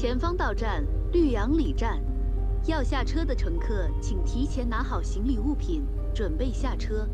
前方到站绿杨里站，要下车的乘客请提前拿好行李物品，准备下车。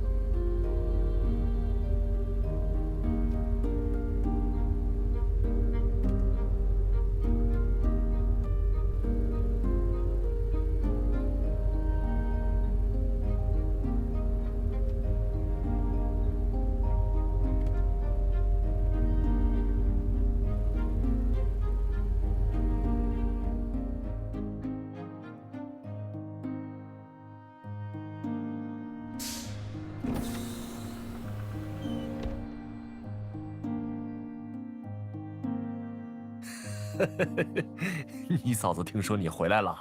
你嫂子听说你回来了，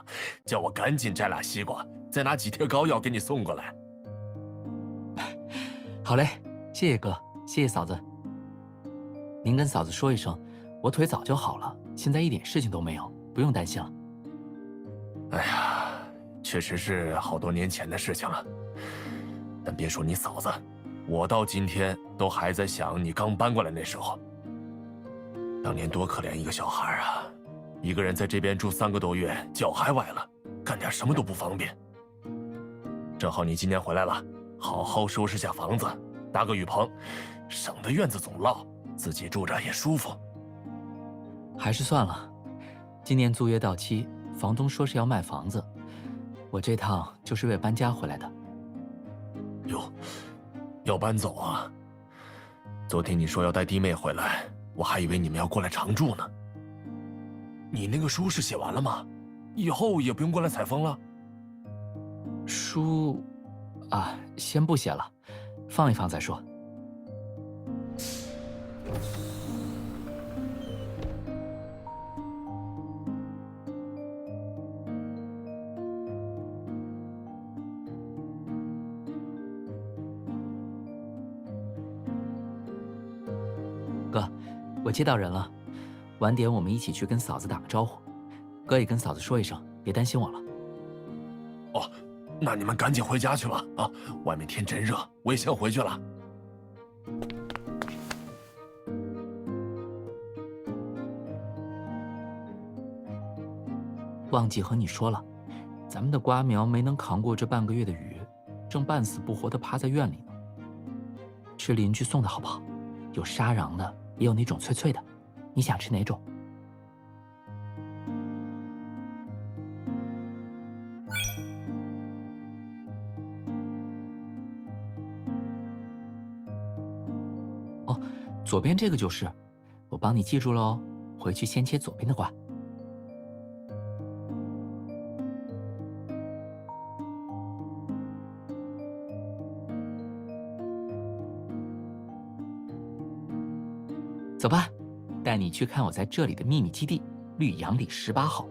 叫我赶紧摘俩西瓜，再拿几贴膏药给你送过来。好嘞，谢谢哥，谢谢嫂子。您跟嫂子说一声，我腿早就好了，现在一点事情都没有，不用担心了。哎呀，确实是好多年前的事情了。但别说你嫂子，我到今天都还在想你刚搬过来那时候。当年多可怜一个小孩啊，一个人在这边住3个多月，脚还崴了，干点什么都不方便。正好你今年回来了，好好收拾下房子，搭个雨棚，省得院子总涝，自己住着也舒服。还是算了，今年租约到期，房东说是要卖房子，我这趟就是为搬家回来的。哟，要搬走啊？昨天你说要带弟妹回来，我还以为你们要过来常住呢。你那个书是写完了吗？以后也不用过来采风了。书，啊，先不写了，放一放再说。哥，我接到人了，晚点我们一起去跟嫂子打个招呼。哥也跟嫂子说一声，别担心我了。哦，那你们赶紧回家去吧啊！外面天真热，我也先回去了。忘记和你说了，咱们的瓜苗没能扛过这半个月的雨，正半死不活地趴在院里呢。吃邻居送的好不好？有沙瓤的，也有那种脆脆的，你想吃哪种？哦，左边这个就是，我帮你记住了哦，回去先切左边的瓜。走吧，带你去看我在这里的秘密基地——绿杨里18号。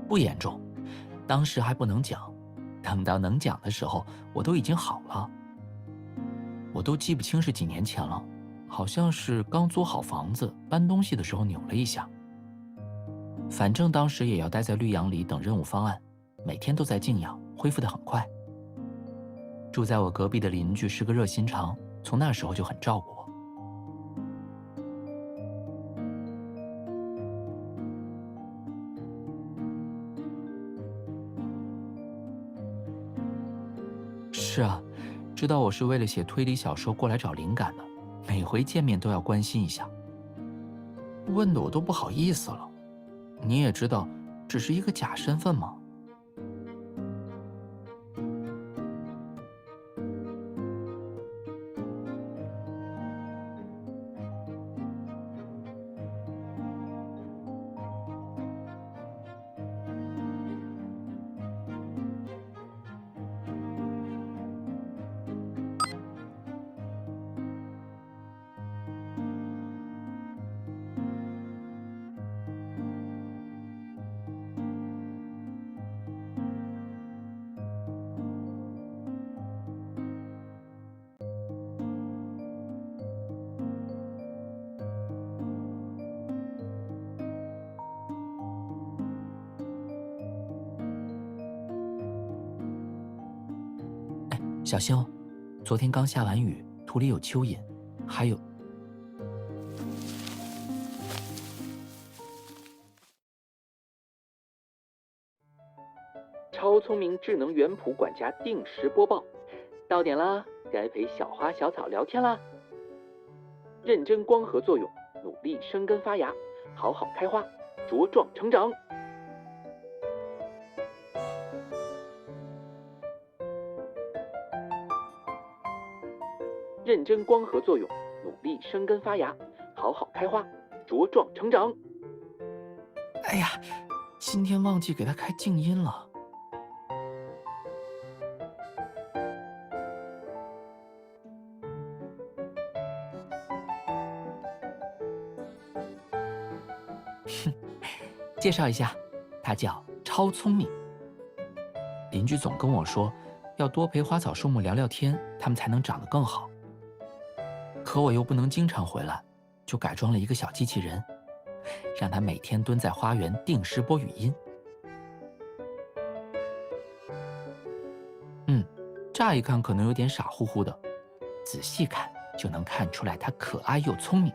不严重，当时还不能讲，等到能讲的时候，我都已经好了。我都记不清是几年前了，好像是刚租好房子搬东西的时候扭了一下。反正当时也要待在绿杨里等任务方案，每天都在静养，恢复得很快。住在我隔壁的邻居是个热心肠，从那时候就很照顾我。是啊，知道我是为了写推理小说过来找灵感的，每回见面都要关心一下，问的我都不好意思了。你也知道，只是一个假身份嘛。小星，昨天刚下完雨，土里有蚯蚓，还有……超聪明智能园圃管家定时播报，到点啦，该陪小花小草聊天啦。认真光合作用，努力生根发芽，好好开花，茁壮成长。认真光合作用，努力生根发芽，好好开花，茁壮成长。哎呀，今天忘记给它开静音了。介绍一下，它叫超聪明。邻居总跟我说，要多陪花草树木聊聊天，它们才能长得更好。可我又不能经常回来，就改装了一个小机器人，让它每天蹲在花园定时播语音。乍一看可能有点傻乎乎的，仔细看就能看出来它可爱又聪明。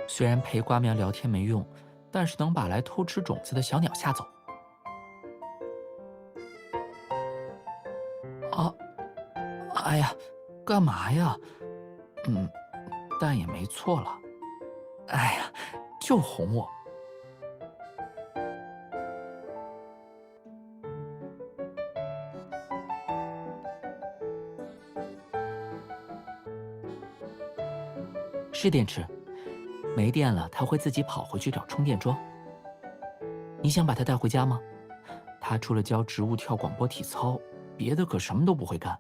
虽然陪瓜苗聊天没用，但是能把来偷吃种子的小鸟吓走。哎呀，干嘛呀？但也没错了。哎呀，就哄我。是电池，没电了，它会自己跑回去找充电桩。你想把它带回家吗？它除了教植物跳广播体操，别的可什么都不会干。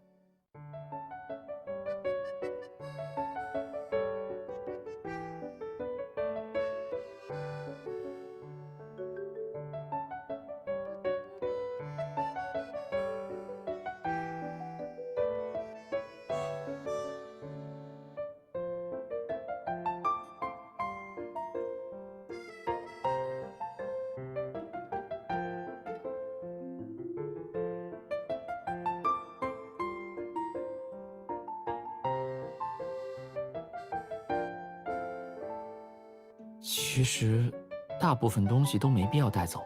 其实，大部分东西都没必要带走。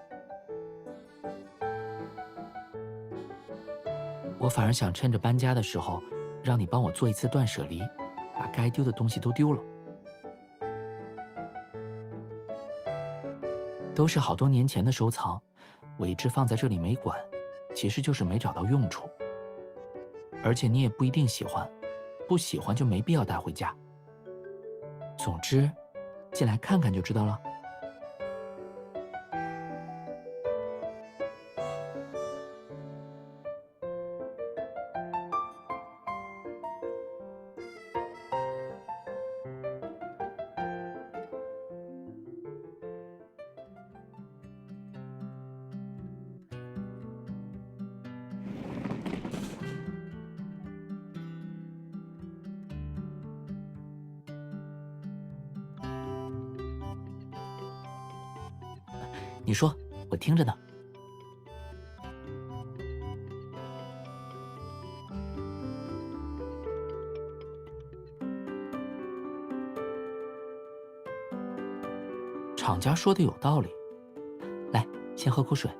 我反而想趁着搬家的时候，让你帮我做一次断舍离，把该丢的东西都丢了。都是好多年前的收藏，我一直放在这里没管，其实就是没找到用处。而且你也不一定喜欢，不喜欢就没必要带回家。总之，进来看看就知道了。你说，我听着呢。厂家说的有道理。来，先喝口水。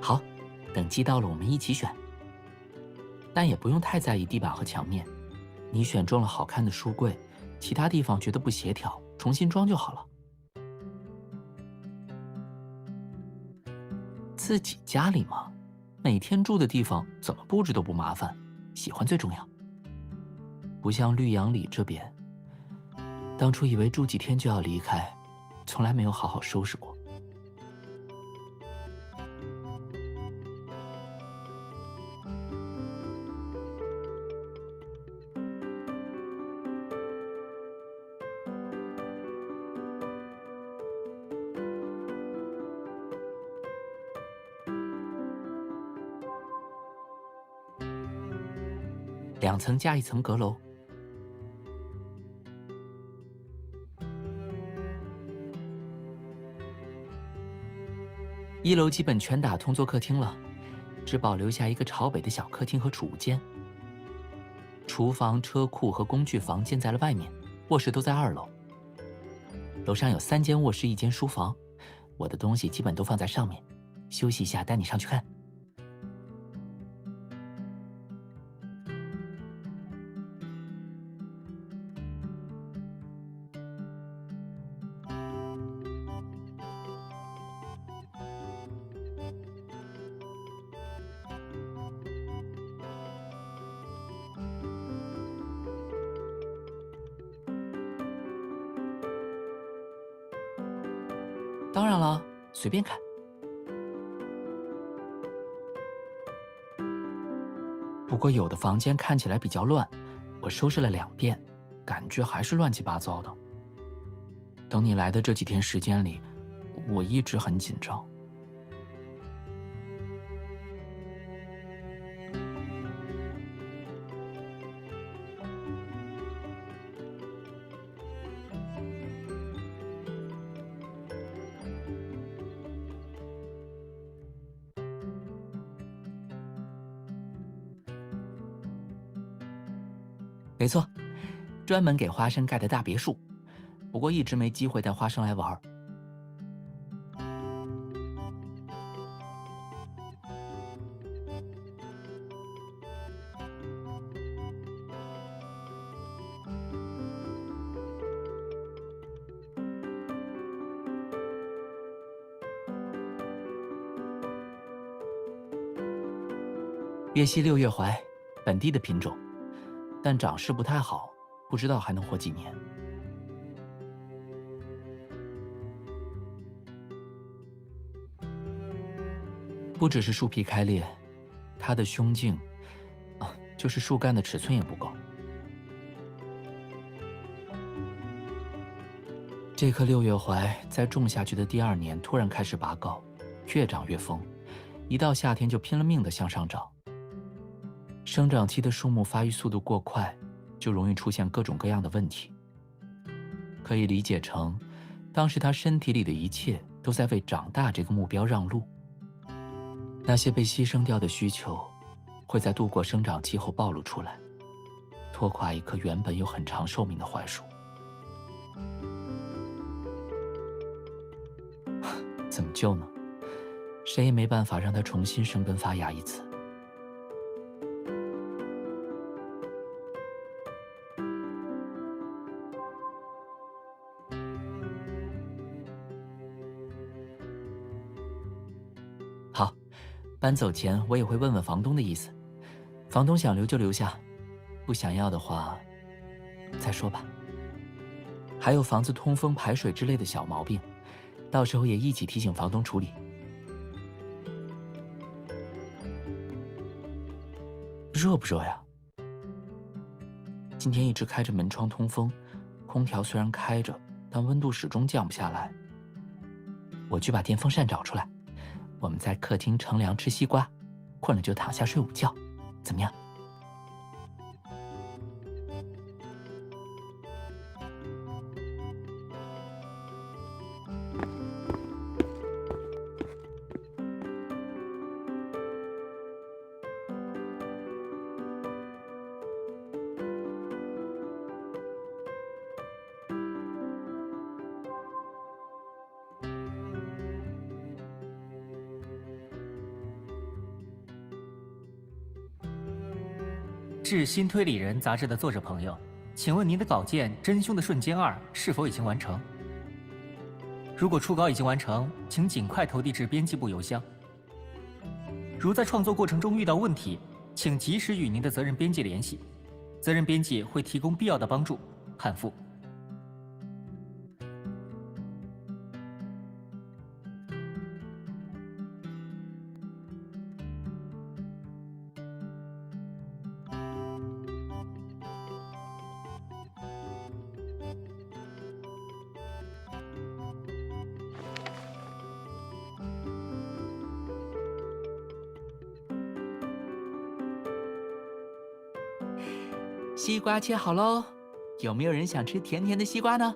好，等季到了我们一起选。但也不用太在意地板和墙面，你选中了好看的书柜，其他地方觉得不协调，重新装就好了。自己家里嘛，每天住的地方怎么布置都不麻烦，喜欢最重要。不像绿杨里这边，当初以为住几天就要离开，从来没有好好收拾过。2层加1层阁楼。1楼基本全打通做客厅了，只保留下一个朝北的小客厅和储物间。厨房、车库和工具房建在了外面，卧室都在2楼。楼上有3间卧室1间书房，我的东西基本都放在上面。休息一下，带你上去看。当然了，随便看。不过有的房间看起来比较乱，我收拾了2遍，感觉还是乱七八糟的。等你来的这几天时间里，我一直很紧张。没错，专门给花生盖的大别墅，不过一直没机会带花生来玩。别溪六月槐，本地的品种，但长势不太好，不知道还能活几年。不只是树皮开裂，它的胸径，就是树干的尺寸也不够。这棵六月槐在种下去的第2年突然开始拔高，越长越疯，一到夏天就拼了命地向上长。生长期的树木发育速度过快，就容易出现各种各样的问题。可以理解成，当时他身体里的一切都在为长大这个目标让路。那些被牺牲掉的需求，会在度过生长期后暴露出来，拖垮一棵原本有很长寿命的槐树。怎么救呢？谁也没办法让它重新生根发芽一次。好，搬走前我也会问问房东的意思，房东想留就留下，不想要的话再说吧。还有房子通风排水之类的小毛病，到时候也一起提醒房东处理。热不热呀？今天一直开着门窗通风，空调虽然开着，但温度始终降不下来。我去把电风扇找出来，我们在客厅乘凉吃西瓜，困了就躺下睡午觉，怎么样？致新推理人杂志的作者朋友，请问您的稿件《真凶的瞬间2》是否已经完成？如果初稿已经完成，请尽快投递至编辑部邮箱。如在创作过程中遇到问题，请及时与您的责任编辑联系，责任编辑会提供必要的帮助。汉复。西瓜切好喽，有没有人想吃甜甜的西瓜呢？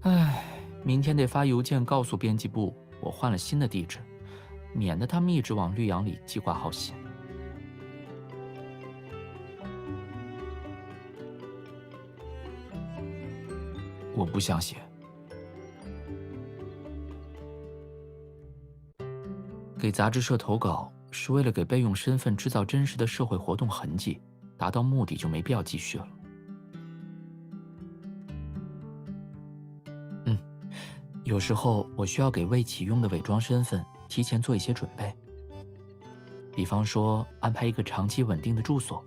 唉，明天得发邮件告诉编辑部，我换了新的地址，免得他们一直往绿杨里寄挂号信。我不想写。给杂志社投稿是为了给备用身份制造真实的社会活动痕迹，达到目的就没必要继续了。有时候我需要给未启用的伪装身份提前做一些准备，比方说安排一个长期稳定的住所，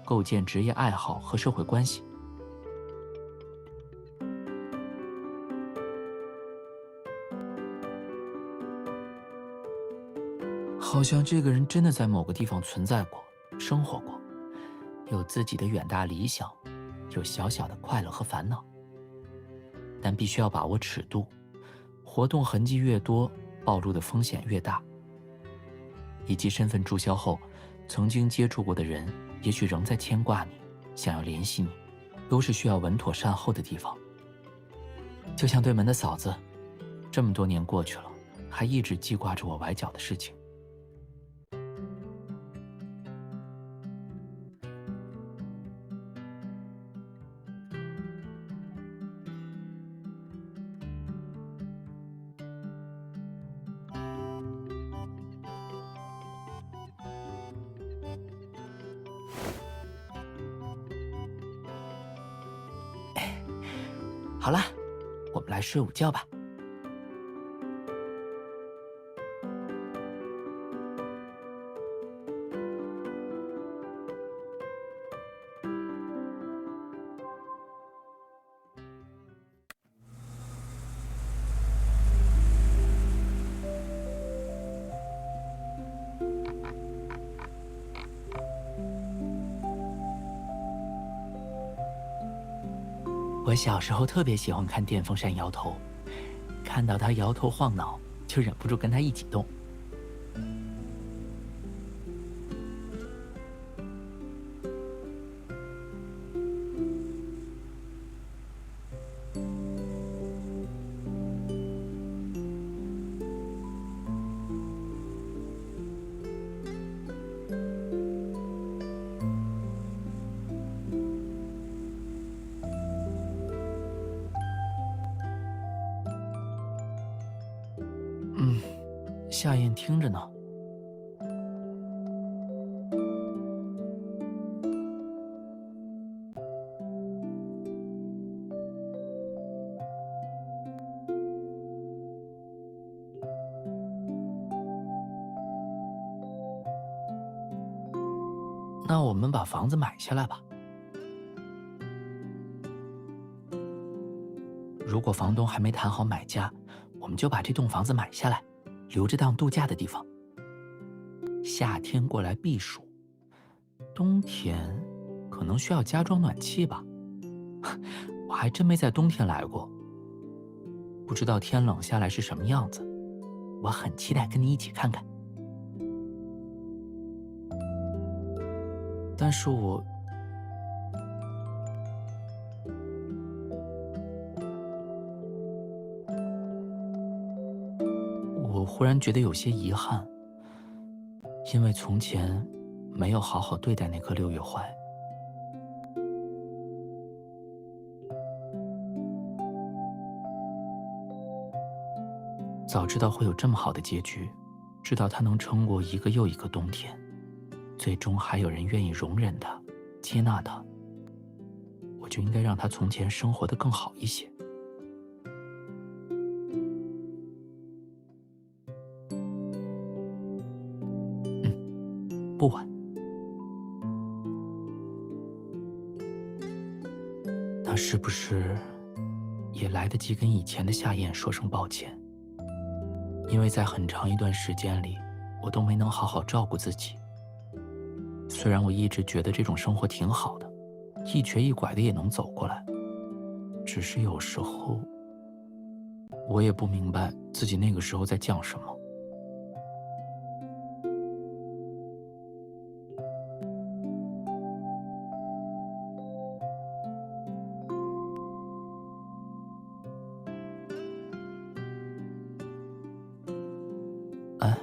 构建职业爱好和社会关系。好像这个人真的在某个地方存在过，生活过，有自己的远大理想，有小小的快乐和烦恼，但必须要把握尺度。活动痕迹越多，暴露的风险越大。以及身份注销后，曾经接触过的人，也许仍在牵挂你，想要联系你，都是需要稳妥善后的地方。就像对门的嫂子，这么多年过去了，还一直记挂着我崴脚的事情。好了，我们来睡午觉吧。我小时候特别喜欢看电风扇摇头，看到它摇头晃脑，就忍不住跟它一起动。夏燕听着呢。那我们把房子买下来吧。如果房东还没谈好买家，我们就把这栋房子买下来，留着当度假的地方。夏天过来避暑，冬天可能需要加装暖气吧。我还真没在冬天来过，不知道天冷下来是什么样子。我很期待跟你一起看看。但是我忽然觉得有些遗憾，因为从前没有好好对待那颗六月槐。早知道会有这么好的结局，知道它能撑过一个又一个冬天，最终还有人愿意容忍它、接纳它，我就应该让它从前生活得更好一些。不晚。那是不是也来得及跟以前的夏燕说声抱歉？因为在很长一段时间里，我都没能好好照顾自己。虽然我一直觉得这种生活挺好的，一瘸一拐的也能走过来，只是有时候我也不明白自己那个时候在犟什么。哎，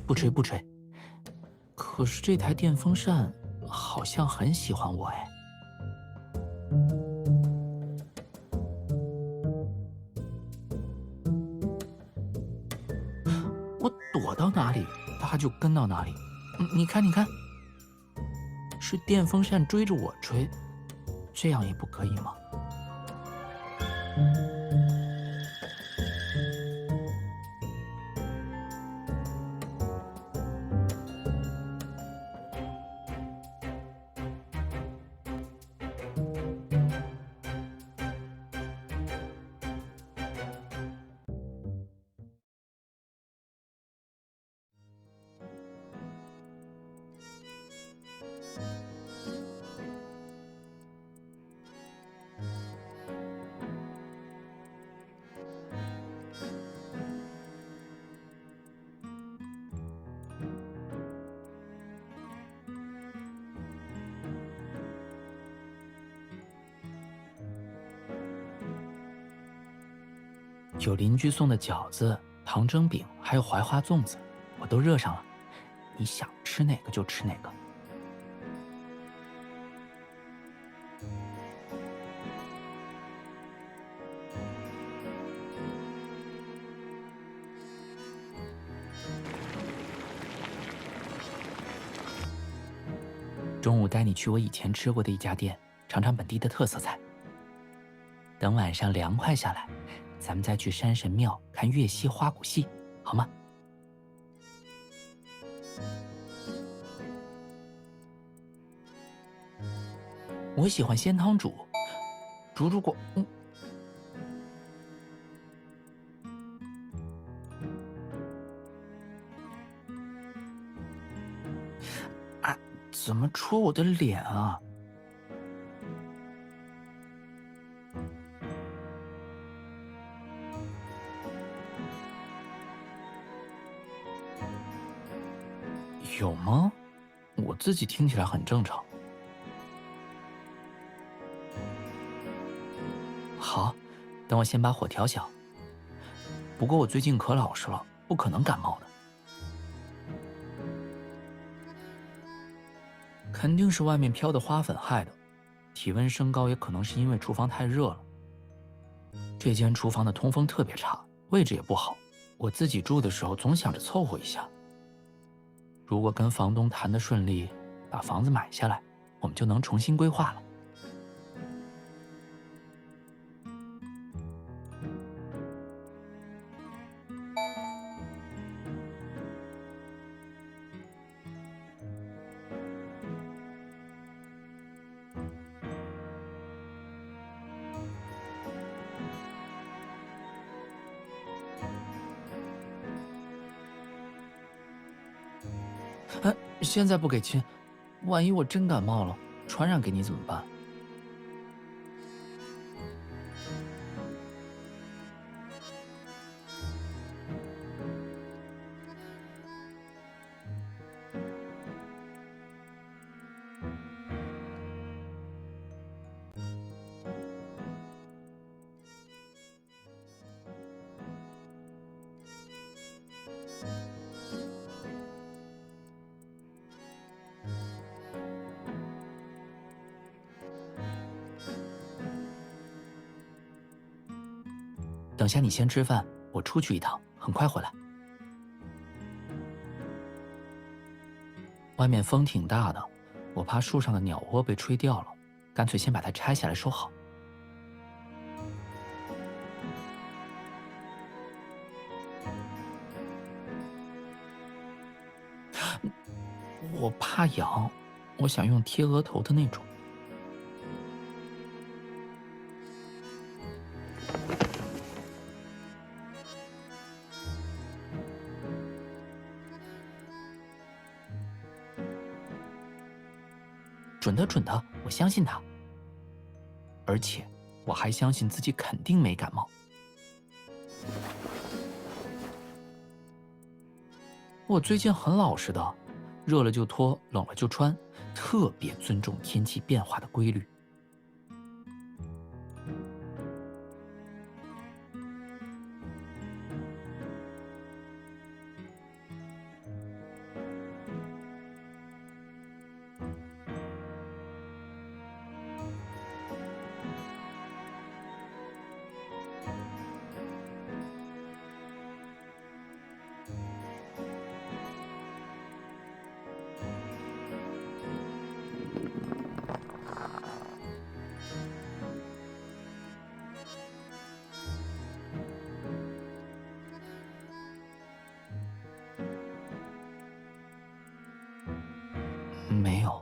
不吹不吹。可是这台电风扇好像很喜欢我哎。我躲到哪里，它就跟到哪里。你看，你看，是电风扇追着我吹，这样也不可以吗？有邻居送的饺子、糖蒸饼，还有槐花粽子，我都热上了。你想吃哪个就吃哪个。中午带你去我以前吃过的一家店，尝尝本地的特色菜。等晚上凉快下来，咱们再去山神庙看月溪花鼓戏，好吗？我喜欢鲜汤煮，煮过，怎么戳我的脸啊？有吗？我自己听起来很正常。好，等我先把火调小。不过我最近可老实了，不可能感冒的。肯定是外面飘的花粉害的，体温升高也可能是因为厨房太热了。这间厨房的通风特别差，位置也不好，我自己住的时候总想着凑合一下。如果跟房东谈得顺利，把房子买下来，我们就能重新规划了。现在不给亲，万一我真感冒了，传染给你怎么办？等下你先吃饭，我出去一趟，很快回来。外面风挺大的，我怕树上的鸟窝被吹掉了，干脆先把它拆下来收好。我怕痒，我想用贴额头的那种。准的准的，我相信他。而且我还相信自己肯定没感冒。我最近很老实的，热了就脱，冷了就穿，特别尊重天气变化的规律。没有。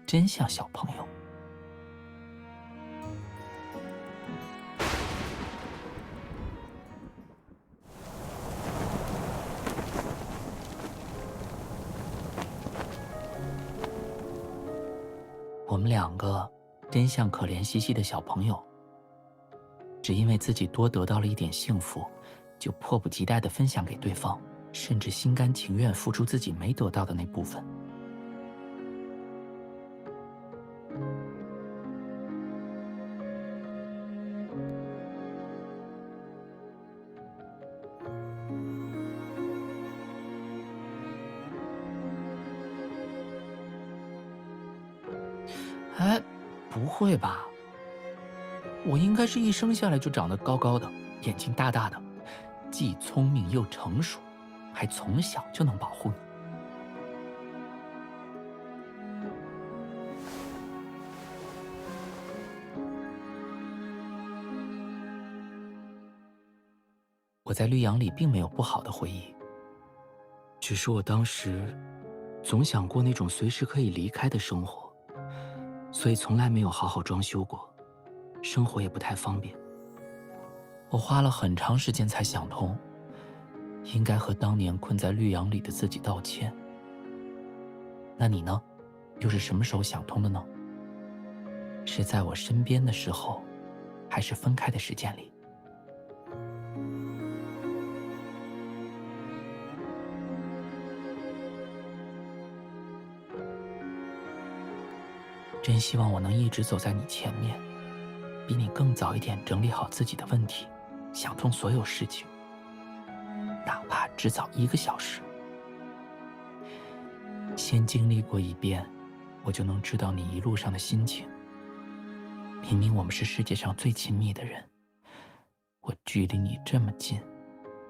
真像小朋友。我们两个真像可怜兮兮的小朋友，只因为自己多得到了一点幸福，就迫不及待地分享给对方，甚至心甘情愿付出自己没得到的那部分。哎，不会吧？我应该是一生下来就长得高高的，眼睛大大的，既聪明又成熟，还从小就能保护你。我在绿洋里并没有不好的回忆，只是我当时总想过那种随时可以离开的生活，所以从来没有好好装修过，生活也不太方便。我花了很长时间才想通，应该和当年困在绿洋里的自己道歉。那你呢？又是什么时候想通的呢？是在我身边的时候，还是分开的时间里？真希望我能一直走在你前面，比你更早一点整理好自己的问题，想通所有事情，哪怕只早1个小时。先经历过一遍，我就能知道你一路上的心情。明明我们是世界上最亲密的人，我距离你这么近，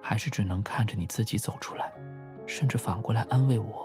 还是只能看着你自己走出来，甚至反过来安慰我。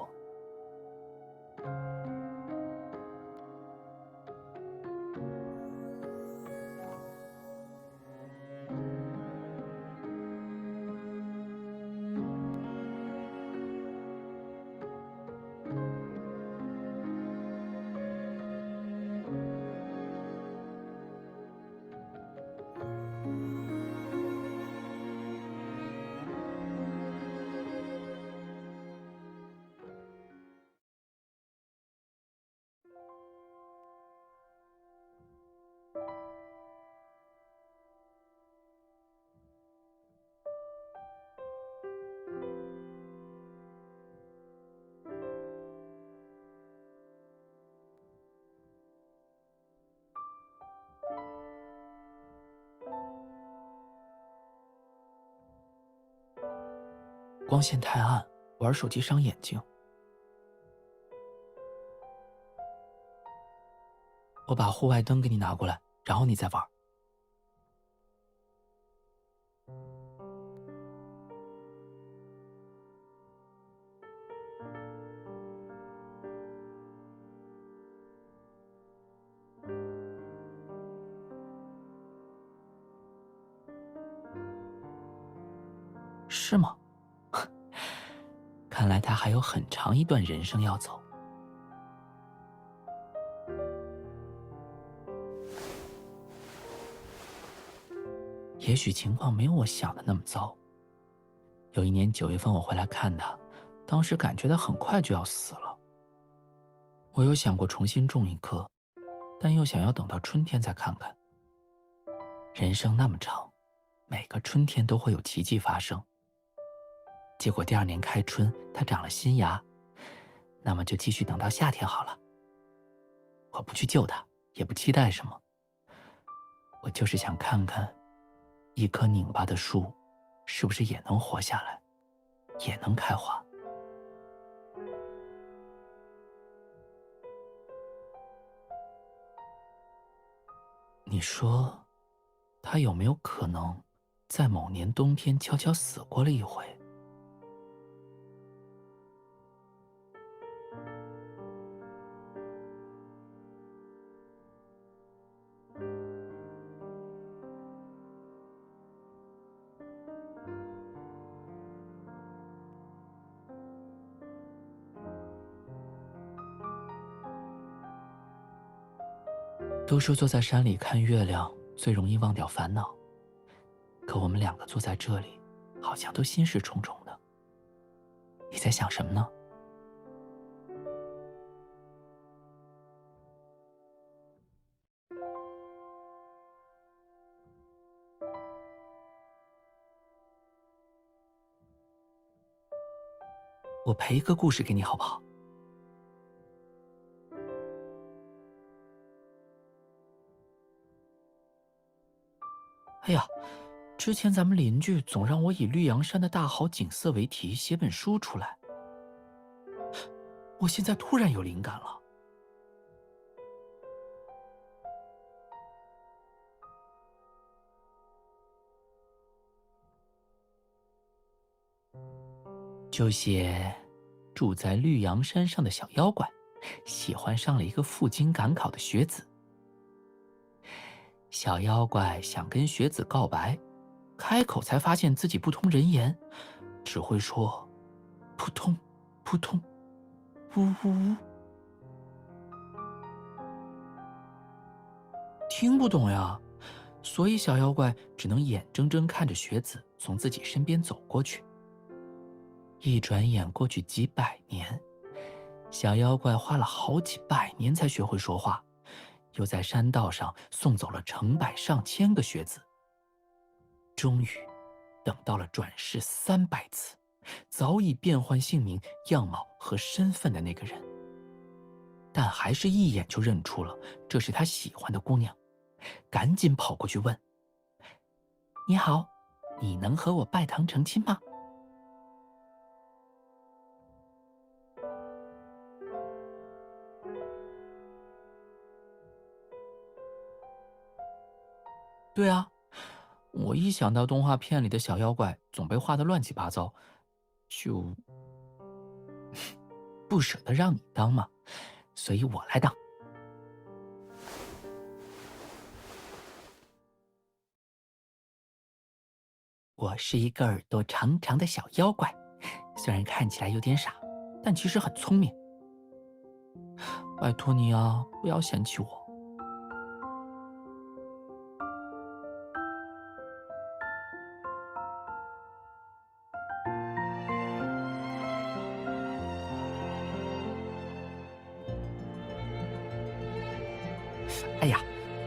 光线太暗，玩手机伤眼睛。我把户外灯给你拿过来，然后你再玩。是吗？看来他还有很长一段人生要走。也许情况没有我想的那么糟。有一年9月份我回来看他，当时感觉他很快就要死了。我有想过重新种一棵，但又想要等到春天再看看。人生那么长，每个春天都会有奇迹发生。结果第2年开春，它长了新芽，那么就继续等到夏天好了。我不去救它，也不期待什么，我就是想看看，一棵拧巴的树，是不是也能活下来，也能开花。你说，它有没有可能，在某年冬天悄悄死过了一回？都说坐在山里看月亮最容易忘掉烦恼，可我们2个坐在这里，好像都心事重重的。你在想什么呢？我赔一个故事给你好不好？哎呀，之前咱们邻居总让我以绿杨山的大好景色为题写本书出来，我现在突然有灵感了。就写住在绿杨山上的小妖怪喜欢上了一个赴京赶考的学子。小妖怪想跟学子告白，开口才发现自己不通人言，只会说扑通扑通呜呜呜，听不懂呀，所以小妖怪只能眼睁睁看着学子从自己身边走过去。一转眼过去几百年，小妖怪花了好几百年才学会说话，又在山道上送走了成百上千个学子。终于等到了转世300次，早已变换姓名、样貌和身份的那个人，但还是一眼就认出了这是他喜欢的姑娘，赶紧跑过去问：你好，你能和我拜堂成亲吗？对啊，我一想到动画片里的小妖怪总被画得乱七八糟，就不舍得让你当嘛，所以我来当。我是一个耳朵长长的小妖怪，虽然看起来有点傻，但其实很聪明。拜托你啊，不要嫌弃我。哎呀，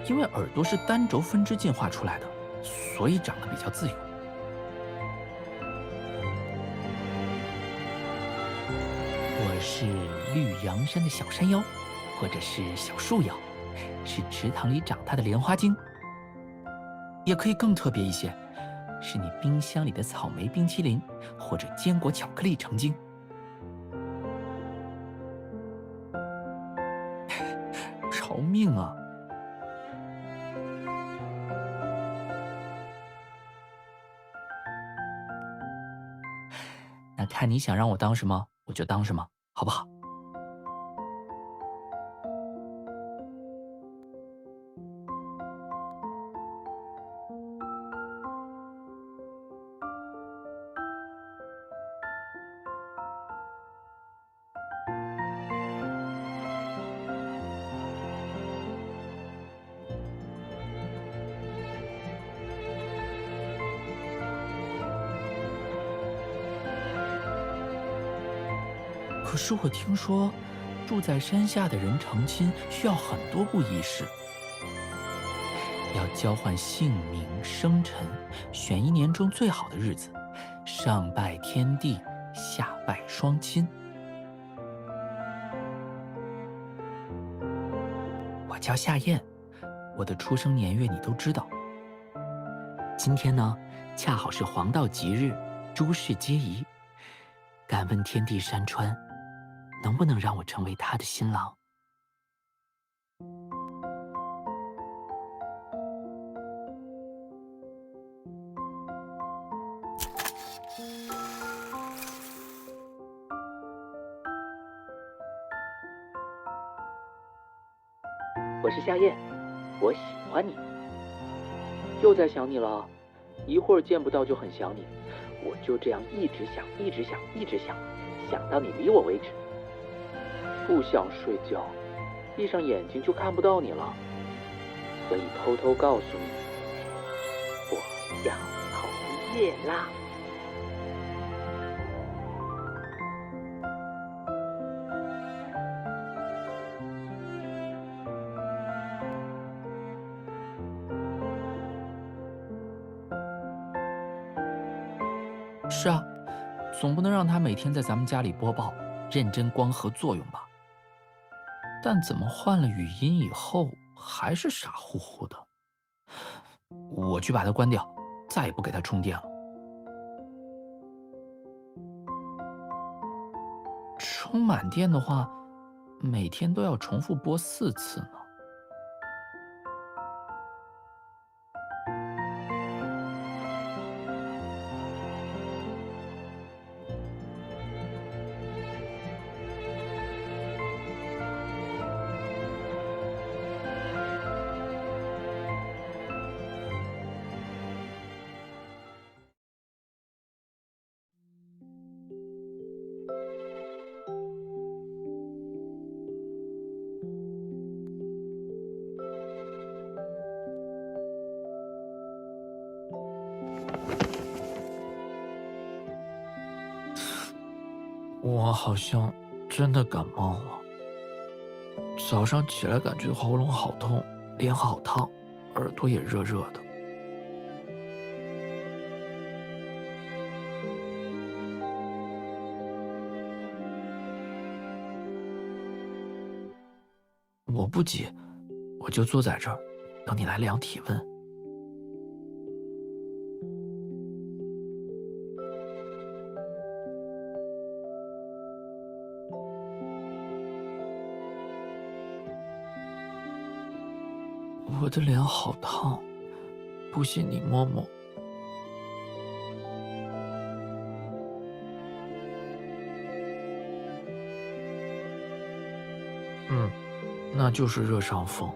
因为耳朵是单轴分支进化出来的，所以长得比较自由。我是绿杨山的小山妖，或者是小树妖，是池塘里长大的莲花精。也可以更特别一些，是你冰箱里的草莓冰淇淋或者坚果巧克力成精。饶命啊！那看你想让我当什么，我就当什么，好不好？可是我听说，住在山下的人成亲需要很多步仪式，要交换姓名、生辰，选一年中最好的日子，上拜天地，下拜双亲。我叫夏燕，我的出生年月你都知道。今天呢，恰好是黄道吉日，诸事皆宜。敢问天地山川，能不能让我成为他的新郎？我是夏燕，我喜欢你，又在想你了，一会儿见不到就很想你，我就这样一直想，一直想，一直想，想到你理我为止。不想睡觉，闭上眼睛就看不到你了，所以偷偷告诉你，我要熬夜啦。是啊，总不能让他每天在咱们家里播报，认真光合作用吧？但怎么换了语音以后还是傻乎乎的？我去把它关掉，再也不给它充电了。充满电的话，每天都要重复播4次呢。我好像真的感冒了，早上起来感觉喉咙好痛，脸好烫，耳朵也热热的。我不急，我就坐在这儿，等你来量体温。我的脸好烫，不信你摸摸。那就是热伤风。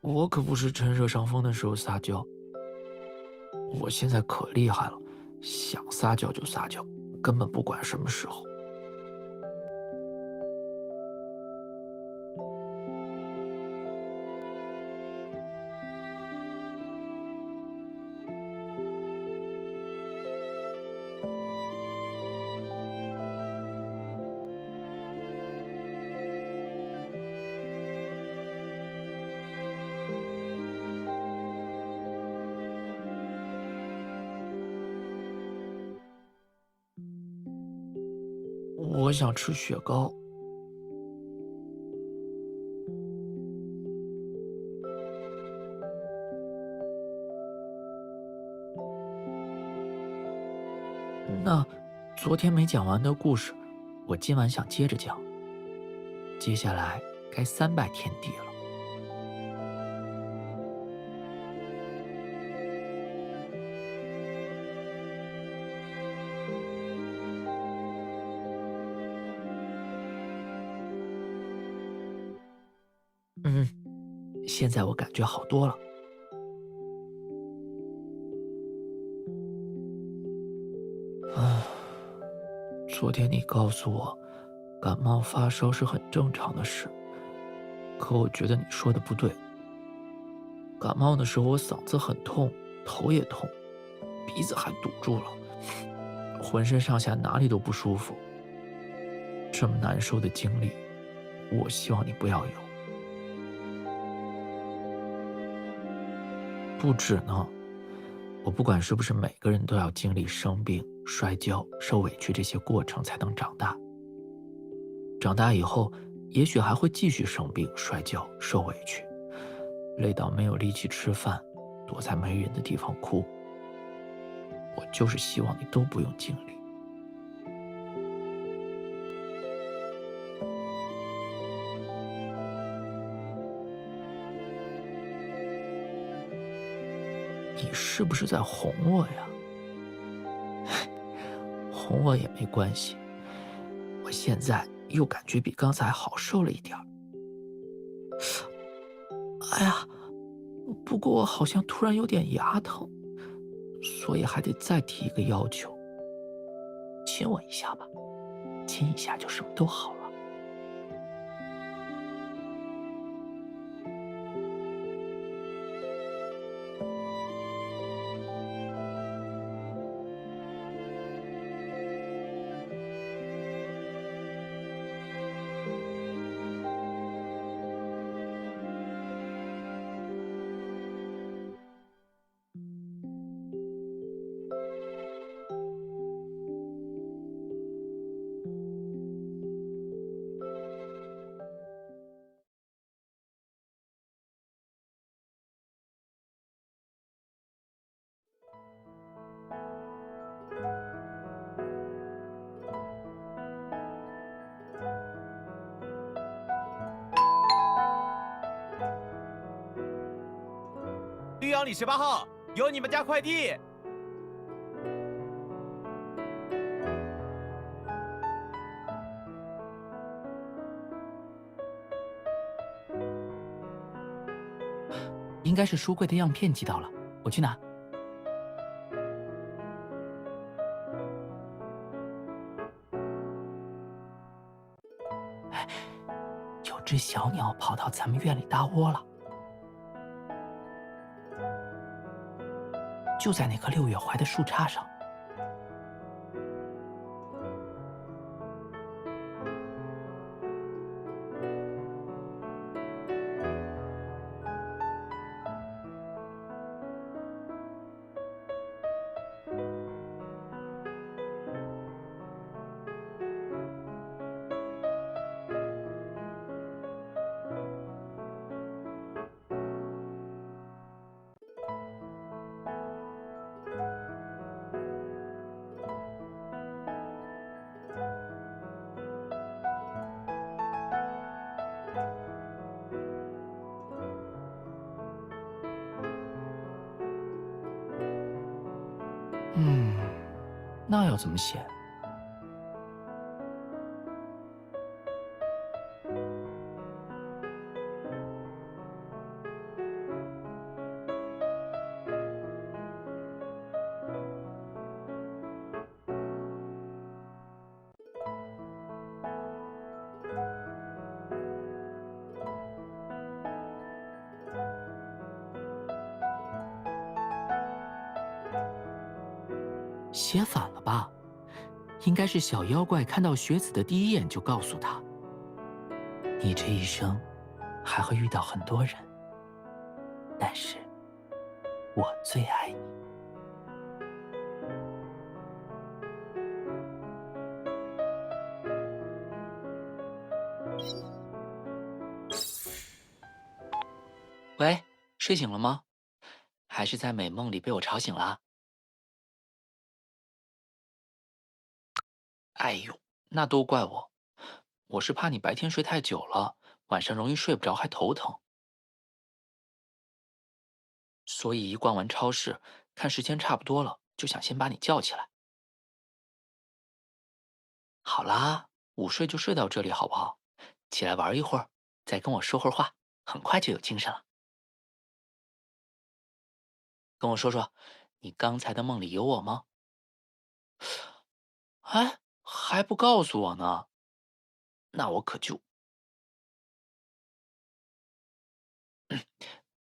我可不是趁热伤风的时候撒娇，我现在可厉害了，想撒娇就撒娇，根本不管什么时候。我想吃雪糕。昨天没讲完的故事，我今晚想接着讲。接下来该三拜天地了。现在我感觉好多了。昨天你告诉我，感冒发烧是很正常的事，可我觉得你说的不对。感冒的时候我嗓子很痛，头也痛，鼻子还堵住了，浑身上下哪里都不舒服。这么难受的经历，我希望你不要有。不止呢，我不管是不是每个人都要经历生病、摔跤、受委屈这些过程才能长大。长大以后，也许还会继续生病、摔跤、受委屈，累到没有力气吃饭，躲在没人的地方哭。我就是希望你都不用经历。你是不是在哄我呀？哄我也没关系，我现在又感觉比刚才好受了一点儿。哎呀，不过我好像突然有点牙疼，所以还得再提一个要求，亲我一下吧，亲一下就什么都好了。绿杨里18号，有你们家快递。应该是书柜的样片寄到了，我去拿。有只小鸟跑到咱们院里搭窝了，就在那棵6月槐的树杈上。那要怎么写？写反了吧？应该是小妖怪看到雪子的第一眼就告诉他：“你这一生还会遇到很多人，但是我最爱你。”喂，睡醒了吗？还是在美梦里被我吵醒了？哎呦，那都怪我，我是怕你白天睡太久了，晚上容易睡不着还头疼，所以一逛完超市，看时间差不多了，就想先把你叫起来。好啦，午睡就睡到这里好不好？起来玩一会儿，再跟我说会儿话，很快就有精神了。跟我说说，你刚才的梦里有我吗？哎，还不告诉我呢？那我可就……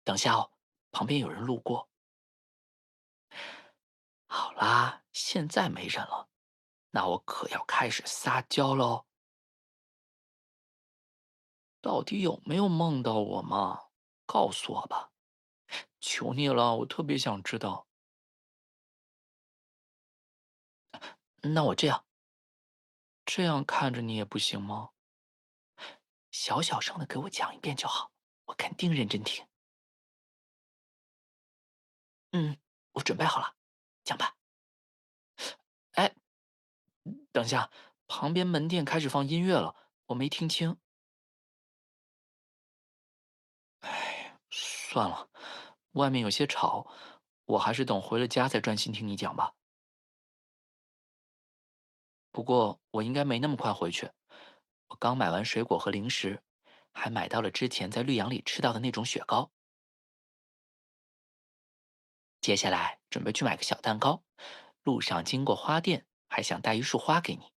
等下哦，旁边有人路过。好啦，现在没人了，那我可要开始撒娇喽。到底有没有梦到我嘛？告诉我吧，求你了，我特别想知道。那我这样看着你也不行吗？小小声的给我讲一遍就好，我肯定认真听。嗯，我准备好了，讲吧。哎，等下，旁边门店开始放音乐了，我没听清。哎，算了，外面有些吵，我还是等回了家再专心听你讲吧。不过我应该没那么快回去，我刚买完水果和零食，还买到了之前在绿杨里吃到的那种雪糕。接下来准备去买个小蛋糕，路上经过花店，还想带一束花给你，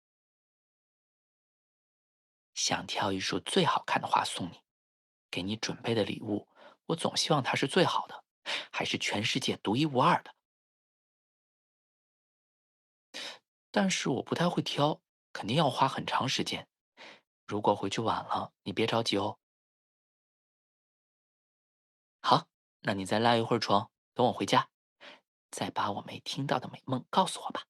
想挑一束最好看的花送你。给你准备的礼物，我总希望它是最好的，还是全世界独一无二的。但是我不太会挑，肯定要花很长时间。如果回去晚了，你别着急哦。好，那你再赖一会儿床，等我回家，再把我没听到的美梦告诉我吧。